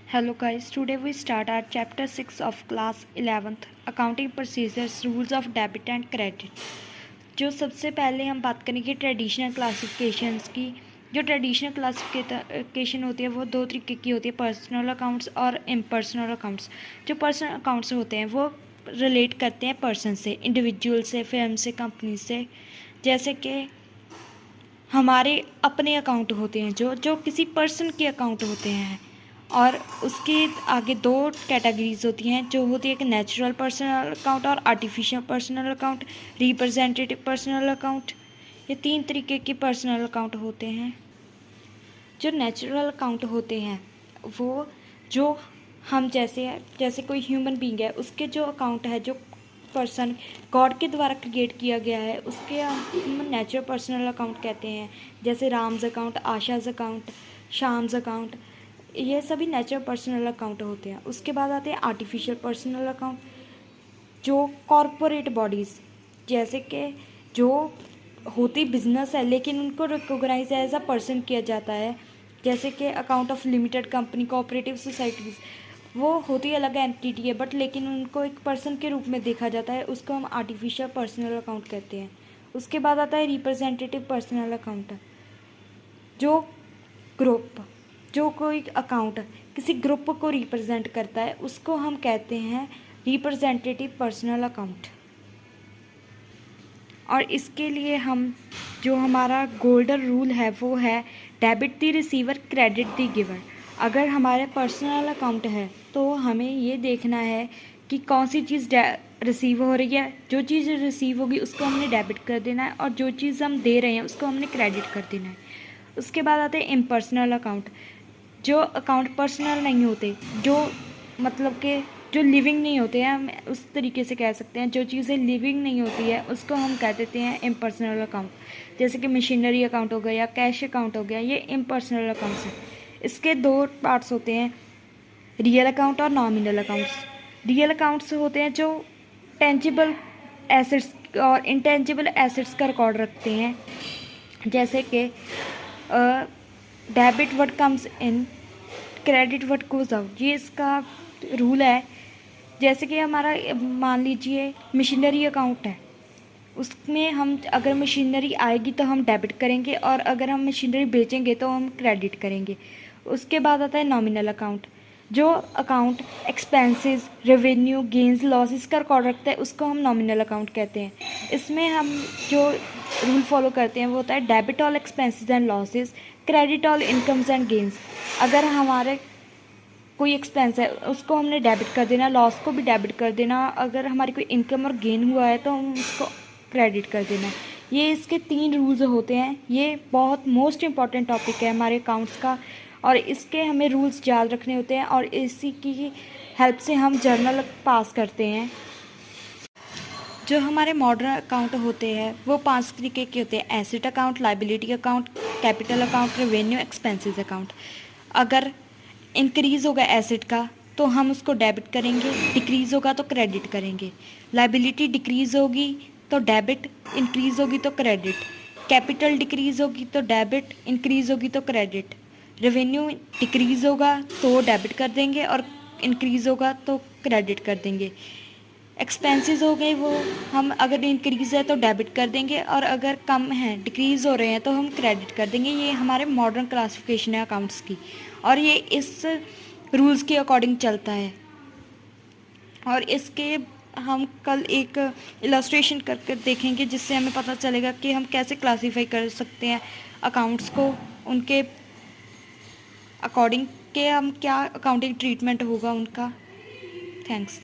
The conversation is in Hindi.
Hello guys, today we start our chapter 6 of class 11th accounting procedures rules of debit and credit। जो सबसे पहले हम बात करेंगे ट्रेडिशनल क्लासिफिकेशंस की। जो ट्रेडिशनल क्लासिफिकेशन होती है वो दो तरीके की होती है, पर्सनल अकाउंट्स और इम्पर्सनल अकाउंट्स। जो पर्सनल अकाउंट्स होते हैं वो रिलेट करते हैं पर्सन से, इंडिविजुअल से, फर्म से, कंपनी से। जैसे कि हमारे अपने अकाउंट होते हैं जो जो किसी पर्सन के अकाउंट होते हैं, और उसके आगे दो कैटेगरीज होती हैं जो होती है कि नेचुरल पर्सनल अकाउंट और artificial personal account, representative personal account. ये तीन तरीके के पर्सनल अकाउंट होते हैं। जो नेचुरल अकाउंट होते हैं वो जो हम जैसे कोई ह्यूमन बीइंग है, उसके जो अकाउंट है, जो पर्सन गॉड के द्वारा क्रिएट किया गया है, उसके हम नेचुरल पर्सनल अकाउंट कहते हैं। जैसे Ram's account, Asha's account, Shyam's account, ये सभी नेचुरल पर्सनल अकाउंट होते हैं। उसके बाद आते हैं आर्टिफिशियल पर्सनल अकाउंट, जो कॉरपोरेट बॉडीज़, जैसे कि जो होती बिजनेस है लेकिन उनको रिकॉग्नाइज एज अ पर्सन किया जाता है। जैसे कि account of limited company, cooperative societies, वो होती अलग एंटिटी है बट लेकिन उनको एक पर्सन के रूप में देखा जाता है, उसको हम आर्टिफिशियल पर्सनल अकाउंट कहते हैं। उसके बाद आता है रिप्रेजेंटेटिव पर्सनल अकाउंट, जो ग्रुप, जो कोई अकाउंट किसी ग्रुप को रिप्रेजेंट करता है, उसको हम कहते हैं रिप्रेजेंटेटिव पर्सनल अकाउंट। और इसके लिए हम जो हमारा गोल्डन रूल है वो है debit the receiver, credit the giver. अगर हमारे पर्सनल अकाउंट है तो हमें ये देखना है कि कौन सी चीज़ रिसीव हो रही है। जो चीज़ रिसीव होगी उसको हमने डेबिट कर देना है, और जो चीज़ हम दे रहे हैं उसको हमने क्रेडिट कर देना है। उसके बाद आते हैं इम्पर्सनल अकाउंट, जो अकाउंट पर्सनल नहीं होते, जो मतलब कि जो लिविंग नहीं होते हैं, हम उस तरीके से कह सकते हैं। जो चीज़ें लिविंग नहीं होती है उसको हम कह देते हैं इम्पर्सनल अकाउंट। जैसे कि मशीनरी अकाउंट हो गया या कैश अकाउंट हो गया, ये इम्पर्सनल अकाउंट्स हैं। इसके दो पार्ट्स होते हैं, रियल अकाउंट और नॉमिनल अकाउंट्स। रियल अकाउंट्स होते हैं जो टेंजिबल एसेट्स और इंटेंजिबल एसेट्स का रिकॉर्ड रखते हैं। जैसे कि debit what comes in, credit what goes out, ये इसका रूल है। जैसे कि हमारा मान लीजिए मशीनरी अकाउंट है, उसमें हम अगर मशीनरी आएगी तो हम डेबिट करेंगे, और अगर हम मशीनरी बेचेंगे तो हम क्रेडिट करेंगे। उसके बाद आता है नॉमिनल अकाउंट, जो account expenses, revenue, gains, losses का रिकॉर्ड रखता है, उसको हम नॉमिनल अकाउंट कहते हैं। इसमें हम जो रूल फॉलो करते हैं वो होता है debit all expenses and losses, credit all incomes and gains. अगर हमारे कोई एक्सपेंस है उसको हमने डेबिट कर देना, लॉस को भी डेबिट कर देना। अगर हमारी कोई इनकम और गेन हुआ है तो हम उसको क्रेडिट कर देना। ये इसके तीन रूल्स होते हैं। ये बहुत मोस्ट इम्पॉर्टेंट टॉपिक है हमारे अकाउंट्स का, और इसके हमें रूल्स याद रखने होते हैं, और इसी की हेल्प से हम जर्नल पास करते हैं। जो हमारे मॉडर्न अकाउंट होते हैं वो 5 तरीके के होते हैं, asset account, liability account, capital account, revenue, expenses account. अगर इंक्रीज़ होगा एसेट का तो हम उसको डेबिट करेंगे, डिक्रीज़ होगा तो क्रेडिट करेंगे। लाइबिलिटी डिक्रीज़ होगी तो डेबिट, इंक्रीज़ होगी तो क्रेडिट। कैपिटल डिक्रीज़ होगी तो डेबिट, इंक्रीज़ होगी तो क्रेडिट। रेवेन्यू डिक्रीज़ होगा तो डेबिट कर देंगे, और इंक्रीज़ होगा तो क्रेडिट कर देंगे। एक्सपेंसेस हो गए, वो हम अगर इंक्रीज़ है तो डेबिट कर देंगे, और अगर कम है, डिक्रीज़ हो रहे हैं, तो हम क्रेडिट कर देंगे। ये हमारे मॉडर्न क्लासिफिकेशन है अकाउंट्स की, और ये इस रूल्स के अकॉर्डिंग चलता है। और इसके हम कल एक इलस्ट्रेशन करके देखेंगे जिससे हमें पता चलेगा कि हम कैसे क्लासीफाई कर सकते हैं अकाउंट्स को, उनके अकॉर्डिंग के हम क्या अकाउंटिंग ट्रीटमेंट होगा उनका। थैंक्स।